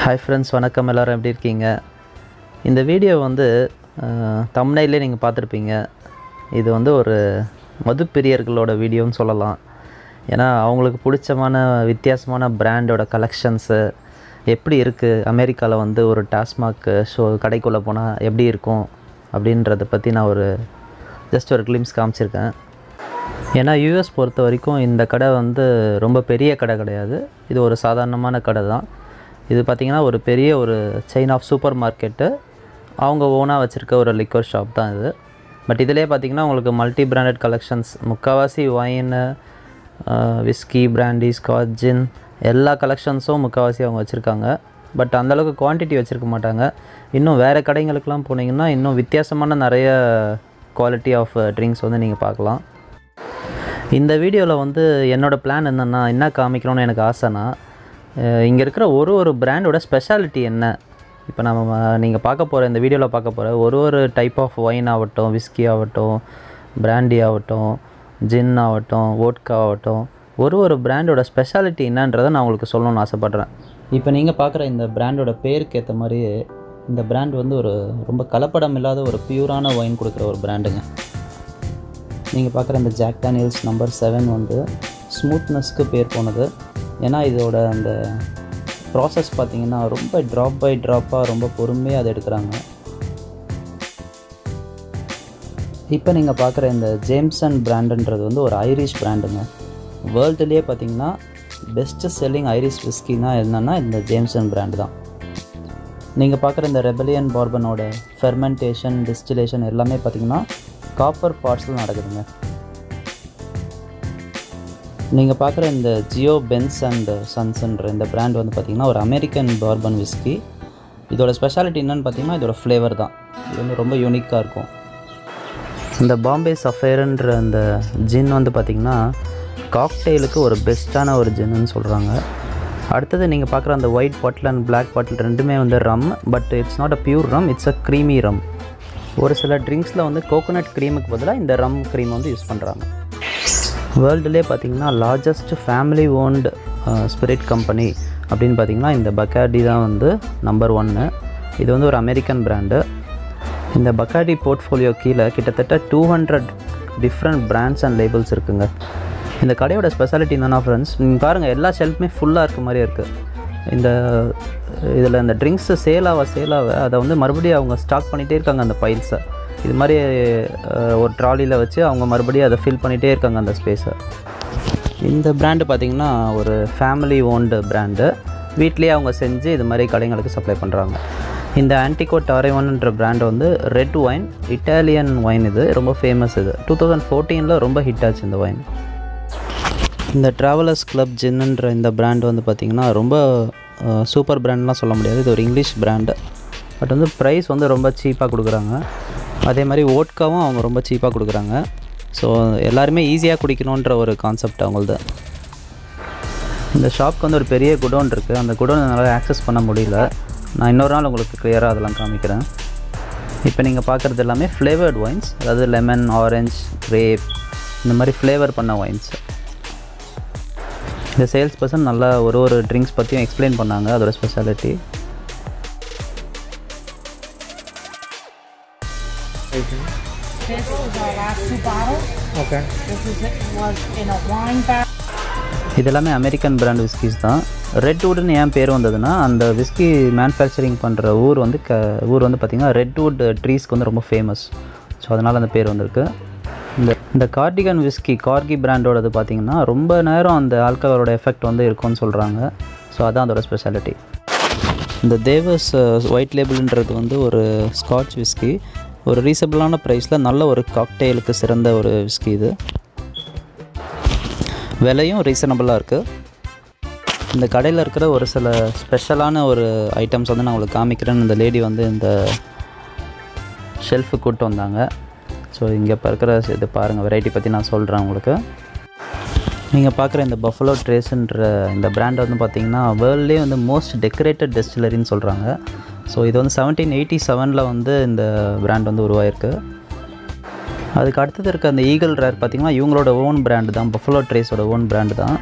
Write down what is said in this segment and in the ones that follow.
Hi friends, வணக்கம். எல்லோரும் எப்படி இருக்கீங்க? இந்த வீடியோ வந்து தம்ப்நெயிலே நீங்கள் பார்த்துருப்பீங்க. இது வந்து ஒரு மது பிரியர்களோட வீடியோன்னு சொல்லலாம். ஏன்னா அவங்களுக்கு பிடிச்சமான வித்தியாசமான பிராண்டோட கலெக்ஷன்ஸு எப்படி இருக்குது, அமெரிக்காவில் வந்து ஒரு டாஸ்மாக் ஷோ கடைக்குள்ளே போனால் எப்படி இருக்கும் அப்படின்றத பற்றி நான் ஜஸ்ட் ஒரு கிளிம்ஸ் காமிச்சிருக்கேன். ஏன்னா யூஎஸ் பொறுத்த வரைக்கும் இந்த கடை வந்து ரொம்ப பெரிய கடை கிடையாது. இது ஒரு சாதாரணமான கடை தான். இது பார்த்திங்கன்னா ஒரு பெரிய செயின் ஆஃப் சூப்பர் மார்க்கெட்டு, அவங்க ஓனாக வச்சுருக்க ஒரு லிக்வர் ஷாப் தான் இது. பட் இதிலே பார்த்திங்கன்னா உங்களுக்கு மல்டி பிராண்டட் கலெக்ஷன்ஸ், முக்கால்வாசி ஒயின்னு, விஸ்கி, பிராண்டி, ஸ்காட்ச், ஜின் எல்லா கலெக்ஷன்ஸும் முக்கால்வாசி அவங்க வச்சுருக்காங்க. பட் அந்தளவுக்கு குவான்டிட்டி வச்சுருக்க மாட்டாங்க. இன்னும் வேறு கடைங்களுக்கெலாம் போனீங்கன்னா இன்னும் வித்தியாசமான நிறைய குவாலிட்டி ஆஃப் ட்ரிங்க்ஸ் வந்து நீங்கள் பார்க்கலாம். இந்த வீடியோவில் வந்து என்னோடய பிளான் என்னென்னா, என்ன காமிக்கணும்னு எனக்கு ஆசைனா, இங்கே இருக்கிற ஒரு பிராண்டோட ஸ்பெஷாலிட்டி என்ன. இப்போ நீங்கள் பார்க்க போகிற இந்த வீடியோவில் பார்க்க போகிற ஒரு டைப் ஆஃப் ஒயின் ஆகட்டும், விஸ்கி ஆகட்டும், பிராண்டி ஆகட்டும், ஜின் ஆகட்டும், வோட்கா ஆகட்டும், ஒரு பிராண்டோட ஸ்பெஷாலிட்டி என்னன்றதை நான் உங்களுக்கு சொல்லணும்னு ஆசைப்பட்றேன். இப்போ நீங்கள் பார்க்குற இந்த பிராண்டோட பேருக்கு ஏற்ற மாதிரி இந்த பிராண்ட் வந்து ரொம்ப கலப்படம் இல்லாத பியூரான ஒயின் கொடுக்குற ஒரு பிராண்டுங்க. நீங்கள் பார்க்குற இந்த ஜாக் டேனியல்ஸ் நம்பர் 7 வந்து ஸ்மூத்னஸ்க்கு பேர் போனது. ஏன்னா இதோட அந்த ப்ராசஸ் பார்த்திங்கன்னா ரொம்ப ட்ராப் பை ட்ராப்பாக ரொம்ப பொறுமையாக அதை எடுக்கிறாங்க. இப்போ நீங்கள் பார்க்குற இந்த ஜேம்சன் பிராண்டுன்றது வந்து ஒரு ஐரிஷ் பிராண்டுங்க. வேர்ல்டுலேயே பார்த்திங்கன்னா பெஸ்ட்டு செல்லிங் ஐரிஷ் விஸ்கினா என்னென்னா இந்த ஜேம்சன் பிராண்டு தான். நீங்கள் பார்க்குற இந்த ரெபலியன் பார்பனோட ஃபெர்மெண்டேஷன், டிஸ்டிலேஷன் எல்லாமே பார்த்திங்கன்னா காப்பர் பார்ட்ஸில் நடக்குதுங்க. நீங்கள் பார்க்குற இந்த ஜியோ பென்ஸ் அண்ட் சன்ஸ்ன்ற இந்த பிராண்ட் வந்து பார்த்திங்கன்னா ஒரு அமெரிக்கன் பார்பன் விஸ்கி. இதோட ஸ்பெஷாலிட்டி என்னென்னு பார்த்திங்கன்னா இதோட ஃப்ளேவர் தான். இது வந்து ரொம்ப யூனிக்காக இருக்கும். இந்த பாம்பே சஃபயர்ன்ற அந்த ஜின் வந்து பார்த்திங்கன்னா காக்டெயிலுக்கு ஒரு பெஸ்ட்டான ஒரு ஜின்னு சொல்கிறாங்க. அடுத்தது நீங்கள் பார்க்குற அந்த white bottle and black bottle ரெண்டுமே வந்து rum. But it's not a pure rum, it's a creamy rum. ஒரு சில ட்ரிங்க்ஸில் வந்து கோகோனட் க்ரீமுக்கு பதிலாக இந்த ரம் க்ரீம் வந்து யூஸ் பண்ணுறாங்க. வேர்ல்டுலே பார்த்திங்கன்னா largest family owned spirit company அப்படின்னு பார்த்திங்கன்னா இந்த பக்காடி தான் வந்து நம்பர் 1. இது வந்து ஒரு அமெரிக்கன் பிராண்டு. இந்த பக்காடி போர்ட்ஃபோலியோ கீழே கிட்டத்தட்ட 200 டிஃப்ரெண்ட் பிராண்ட்ஸ் அண்ட் லேபிள்ஸ் இருக்குங்க. இந்த கடையோட ஸ்பெஷாலிட்டி என்னென்னா ஃப்ரெண்ட்ஸ், நீங்கள் பாருங்கள் எல்லா ஷெல்ஃபுமே ஃபுல்லாக இருக்க மாதிரியே இருக்குது. இதில் இந்த ட்ரிங்க்ஸு சேலாக அதை வந்து மறுபடியும் அவங்க ஸ்டாக் பண்ணிகிட்டே இருக்காங்க அந்த பைல்ஸை. இது மாதிரி ஒரு ட்ராலியில் வச்சு அவங்க மறுபடியும் அதை ஃபில் பண்ணிகிட்டே இருக்காங்க அந்த ஸ்பேஸை. இந்த பிராண்டு பார்த்திங்கன்னா ஒரு ஃபேமிலி ஓன்டு பிராண்டு. வீட்லேயே அவங்க செஞ்சு இது மாதிரி கடைங்களுக்கு சப்ளை பண்ணுறாங்க. இந்த ஆன்டிகோ டாரைவான்ன்ற பிராண்டு வந்து ரெட் ஒயின், இட்டாலியன் ஒயின். இது ரொம்ப ஃபேமஸ். இது 2014 ரொம்ப ஹிட் ஆச்சு இந்த ஒயின். இந்த ட்ராவலர்ஸ் கிளப் ஜின்னுன்ற இந்த பிராண்டு வந்து பார்த்திங்கன்னா ரொம்ப சூப்பர் பிராண்ட்லாம் சொல்ல முடியாது. இது ஒரு இங்கிலீஷ் பிராண்டு. பட் வந்து ப்ரைஸ் வந்து ரொம்ப சீப்பாக கொடுக்குறாங்க. அதே மாதிரி வோட்காவும் அவங்க ரொம்ப சீப்பாக கொடுக்குறாங்க. ஸோ எல்லாருமே ஈஸியாக குடிக்கணுன்ற ஒரு கான்செப்ட் அவங்களது. இந்த ஷாப்க்கு வந்து ஒரு பெரிய குடோன் இருக்குது. அந்த குடோன் என்னால் ஆக்சஸ் பண்ண முடியல. நான் இன்னொரு நாள் உங்களுக்கு கிளியராக அதெல்லாம் காமிக்கிறேன். இப்போ நீங்கள் பார்க்குறது எல்லாமே ஃப்ளேவர்டு ஒயின்ஸ், அதாவது லெமன், ஆரஞ்ச், கிரேப் இந்த மாதிரி ஃப்ளேவர் பண்ண ஒயின்ஸ். இந்த சேல்ஸ் பர்சன் நல்லா ஒரு ட்ரிங்க்ஸ் பற்றியும் எக்ஸ்பிளைன் பண்ணாங்க, அதோட speciality. This is our last 2 bottles. Okay. This was in a wine barrel. இதெல்லாமே அமெரிக்கன் பிராண்ட் விஸ்கிஸ் தான். ரெட்வுட்னு ஏன் பேர் வந்ததுன்னா, அந்த விஸ்கி மேனுஃபேக்சரிங் பண்ணுற ஊர் வந்து பார்த்திங்கன்னா ரெட்வுட் ட்ரீஸ்க்கு வந்து ரொம்ப ஃபேமஸ். ஸோ அதனால் அந்த பேர் வந்திருக்கு. இந்த கார்டிகன் விஸ்கி, கார்கி பிராண்டோடது பார்த்திங்கன்னா ரொம்ப நேரம் அந்த ஆல்கஹாலோட எஃபெக்ட் வந்து இருக்கும்னு சொல்கிறாங்க. ஸோ அதான் அதோட ஸ்பெஷாலிட்டி. இந்த தேவஸ் ஒயிட் லேபிள்ன்றது வந்து ஒரு ஸ்காட்ச் விஸ்கி. ஒரு ரீசனபிளான ப்ரைஸில் நல்ல ஒரு காக்டெயிலுக்கு சிறந்த ஒரு விஸ்கி. இது விலையும் ரீசனபிளாக இருக்குது. இந்த கடையில் இருக்கிற ஒரு சில ஸ்பெஷலான ஐட்டம்ஸ் வந்து நான் உங்களுக்கு காமிக்கிறேன்னு இந்த லேடி வந்து இந்த ஷெல்ஃபு கூப்பிட்டு வந்தாங்க. ஸோ இங்கே இப்போ இருக்கிற இது பாருங்கள், வெரைட்டி பற்றி நான் சொல்கிறேன் உங்களுக்கு. நீங்கள் பார்க்குற இந்த பஃபலோ ட்ரேஸ்ன்ற இந்த பிராண்ட் வந்து பார்த்திங்கன்னா வேர்ல்ட்லேயே வந்து மோஸ்ட் டெக்கரேட்டட் டெஸ்டிலரின்னு சொல்கிறாங்க. ஸோ இது வந்து 1787 வந்து இந்த பிராண்ட் வந்து உருவாயிருக்கு. அதுக்கு அடுத்தது இருக்க அந்த ஈகிள் ரேர் பார்த்திங்கன்னா இவங்களோட ஓன் பிராண்டு தான், பஃபலோ ட்ரேஸோட ஓன் பிராண்டு தான்.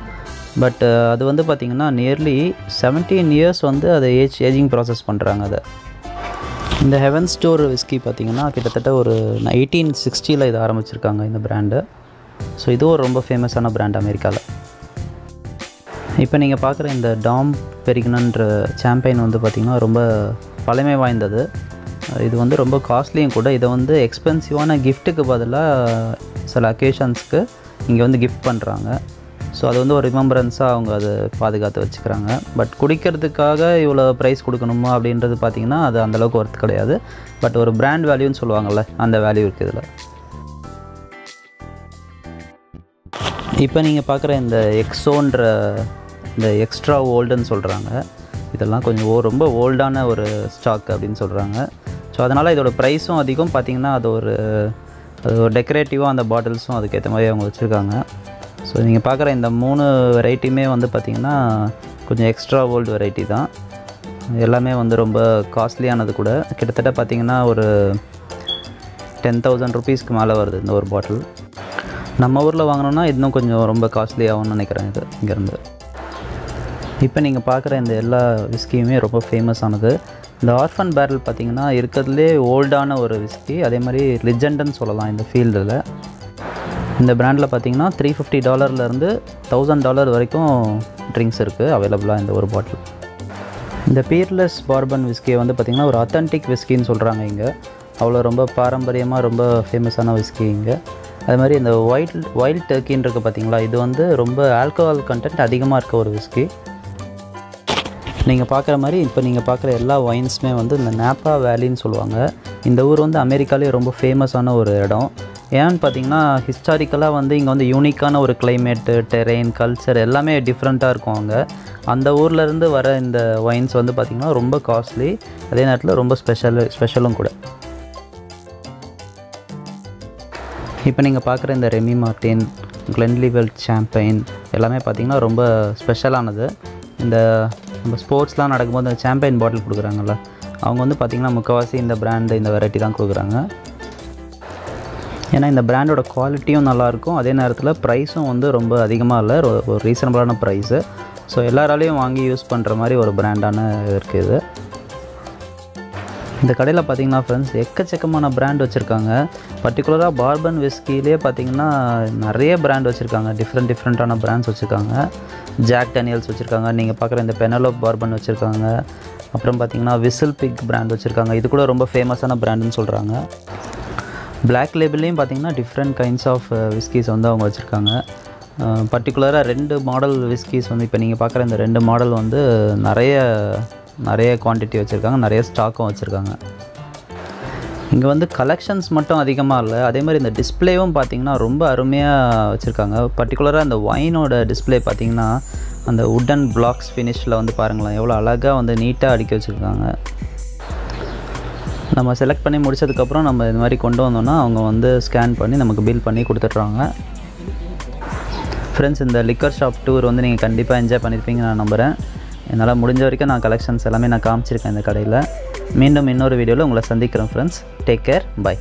பட் அது வந்து பார்த்திங்கன்னா நியர்லி 17 இயர்ஸ் வந்து அதை ஏஜிங் ப்ராசஸ் பண்ணுறாங்க அதை. இந்த ஹெவன் ஸ்டோர் விஸ்கி பார்த்திங்கன்னா கிட்டத்தட்ட ஒரு 1860 இதை ஆரம்பிச்சிருக்காங்க இந்த பிராண்டு. ஸோ இதுவும் ரொம்ப ஃபேமஸான பிராண்ட் அமெரிக்காவில். இப்போ நீங்கள் பார்க்குற இந்த டாம் பெரிக்னன்ற சாம்பைன் வந்து பார்த்திங்கன்னா ரொம்ப பழமை வாய்ந்தது. இது வந்து ரொம்ப காஸ்ட்லியும் கூட. இதை வந்து எக்ஸ்பென்சிவான கிஃப்ட்டுக்கு பதிலாக சில அக்கேஷன்ஸ்க்கு இங்கே வந்து கிஃப்ட் பண்ணுறாங்க. ஸோ அது வந்து ஒரு ரிமெம்பரன்ஸாக அவங்க அதை பாதுகாத்து வச்சுக்கிறாங்க. பட் குடிக்கிறதுக்காக இவ்வளோ ப்ரைஸ் கொடுக்கணுமா அப்படின்றது பார்த்திங்கன்னா அது அந்தளவுக்கு ஒர்த் கிடையாது. பட் ஒரு பிராண்ட் வேல்யூன்னு சொல்லுவாங்கள்ல, அந்த வேல்யூ இருக்குது இதில். இப்போ நீங்கள் பார்க்குற இந்த எக்ஸோன்ற இந்த எக்ஸ்ட்ரா ஓல்டுன்னு சொல்கிறாங்க. இதெல்லாம் கொஞ்சம் ரொம்ப ஓல்டான ஒரு ஸ்டாக் அப்படின்னு சொல்கிறாங்க. ஸோ அதனால் இதோட ப்ரைஸும் அதிகம். பார்த்திங்கன்னா அது ஒரு டெக்கரேட்டிவாக அந்த பாட்டில்ஸும் அதுக்கேற்ற மாதிரி அவங்க வச்சுருக்காங்க. ஸோ நீங்கள் பார்க்குற இந்த 3 வெரைட்டியுமே வந்து பார்த்திங்கன்னா கொஞ்சம் எக்ஸ்ட்ரா ஓல்டு வெரைட்டி தான். எல்லாமே வந்து ரொம்ப காஸ்ட்லியானது கூட. கிட்டத்தட்ட பார்த்திங்கன்னா ஒரு 10,000 ருபீஸ்க்கு மேலே வருது இந்த ஒரு பாட்டில். நம்ம ஊரில் வாங்கினோன்னா இன்னும் கொஞ்சம் ரொம்ப காஸ்ட்லி ஆகும்னு நினைக்கிறேன் இது இங்கேருந்து. இப்போ நீங்கள் பார்க்குற இந்த எல்லா விஸ்கியுமே ரொம்ப ஃபேமஸானது. இந்த ஆர்ஃபன் பேரல் பார்த்திங்கன்னா இருக்கிறதுலே ஓல்டான ஒரு விஸ்கி. அதே மாதிரி லிஜெண்டுன்னு சொல்லலாம் இந்த ஃபீல்டில். இந்த பிராண்டில் பார்த்திங்கன்னா $350 $1,000 வரைக்கும் ட்ரிங்க்ஸ் இருக்குது அவைலபிளாக இந்த ஒரு பாட்டில். இந்த பீர்லெஸ் பார்பன் விஸ்கியை வந்து பார்த்திங்கன்னா ஒரு அத்தன்டிக் விஸ்கின்னு சொல்கிறாங்க இங்கே. அவ்வளோ ரொம்ப பாரம்பரியமாக ரொம்ப ஃபேமஸான விஸ்கி இங்கே. அது மாதிரி இந்த வைல்ட் டர்க்கின்னு இருக்குது பார்த்திங்களா, இது வந்து ரொம்ப ஆல்கஹால் கண்டென்ட் அதிகமாக இருக்க ஒரு விஸ்கி. நீங்கள் பார்க்குற மாதிரி இப்போ நீங்கள் பார்க்குற எல்லா வைன்ஸுமே வந்து இந்த நாப்பா வேலின்னு சொல்லுவாங்க. இந்த ஊர் வந்து அமெரிக்காலே ரொம்ப ஃபேமஸான ஒரு இடம். ஏன்னு பார்த்தீங்கன்னா ஹிஸ்டாரிக்கலாக வந்து இங்கே வந்து யூனிக்கான ஒரு கிளைமேட்டு, டெரெயின், கல்ச்சர் எல்லாமே டிஃப்ரெண்ட்டாக இருக்கும் அங்கே. அந்த ஊர்லேருந்து வர இந்த வைன்ஸ் வந்து பார்த்திங்கன்னா ரொம்ப காஸ்ட்லி, அதே நேரத்தில் ரொம்ப ஸ்பெஷலும் கூட. இப்போ நீங்கள் பார்க்குற இந்த ரெமி மார்டின், கிளென்லிவெல்ட் சாம்பைன் எல்லாமே பார்த்திங்கன்னா ரொம்ப ஸ்பெஷலானது. இந்த நம்ம ஸ்போர்ட்ஸ்லாம் நடக்கும்போது இந்த சாம்பைன் பாட்டில் கொடுக்குறாங்கல்ல, அவங்க வந்து பார்த்திங்கன்னா முக்கால்வாசி இந்த பிராண்டு இந்த வெரைட்டி தான் கொடுக்குறாங்க. ஏன்னா இந்த பிராண்டோட குவாலிட்டியும் நல்லாயிருக்கும், அதே நேரத்தில் ப்ரைஸும் வந்து ரொம்ப அதிகமாக இல்லை, ஒரு ரீசனபிளான ப்ரைஸு. ஸோ எல்லாராலையும் வாங்கி யூஸ் பண்ணுற மாதிரி ஒரு பிராண்டான இருக்குது. இந்த கடையில் பார்த்திங்கன்னா ஃப்ரெண்ட்ஸ் எக்கச்சக்கமான பிராண்ட் வச்சுருக்காங்க. பர்டிகுலராக பார்பன் விஸ்கிலே பார்த்திங்கன்னா நிறைய பிராண்ட் வச்சுருக்காங்க. டிஃப்ரெண்ட்டான பிராண்ட்ஸ் வச்சுருக்காங்க. ஜாக் டேனியல்ஸ் வச்சுருக்காங்க. நீங்கள் பார்க்குற இந்த பெனலோப் பார்பன் வச்சுருக்காங்க. அப்புறம் பார்த்திங்கன்னா விசில் பிக் பிராண்ட் வச்சுருக்காங்க. இது கூட ரொம்ப ஃபேமஸான பிராண்டுன்னு சொல்கிறாங்க. பிளாக் லேபிள்லேயும் பார்த்திங்கன்னா டிஃப்ரெண்ட் கைண்ட்ஸ் ஆஃப் விஸ்கிஸ் வந்து அவங்க வச்சுருக்காங்க. பர்டிகுலராக 2 மாடல் விஸ்கிஸ் வந்து இப்போ நீங்கள் பார்க்குற இந்த 2 மாடல் வந்து நிறைய குவான்டிட்டி வச்சுருக்காங்க, நிறைய ஸ்டாக்கும் வச்சுருக்காங்க. இங்கே வந்து கலெக்ஷன்ஸ் மட்டும் அதிகமாக இல்லை, அதே மாதிரி இந்த டிஸ்பிளேவும் பார்த்திங்கன்னா ரொம்ப அருமையாக வச்சுருக்காங்க. பர்டிகுலராக இந்த வைனோட டிஸ்பிளே பார்த்திங்கன்னா அந்த வுட்டன் பிளாக்ஸ் ஃபினிஷில் வந்து பாருங்களேன் எவ்வளோ அழகாக வந்து நீட்டாக அடுக்கி வச்சுருக்காங்க. நம்ம செலக்ட் பண்ணி முடிச்சதுக்கப்புறம் நம்ம இது மாதிரி கொண்டு வந்தோம்னா அவங்க வந்து ஸ்கேன் பண்ணி நமக்கு பில் பண்ணி கொடுத்துட்றாங்க. ஃப்ரெண்ட்ஸ், இந்த லிக்கர் ஷாப் டூர் வந்து நீங்கள் கண்டிப்பாக என்ஜாய் பண்ணியிருப்பீங்க நான் நம்புகிறேன். என்னால் முடிஞ்ச வரைக்கும் நான் கலெக்ஷன்ஸ் எல்லாமே நான் காமிச்சிருக்கேன் இந்த கடையில். மீண்டும் இன்னொரு வீடியோவில் உங்களை சந்திக்கிறேன் ஃப்ரெண்ட்ஸ். Take care, by.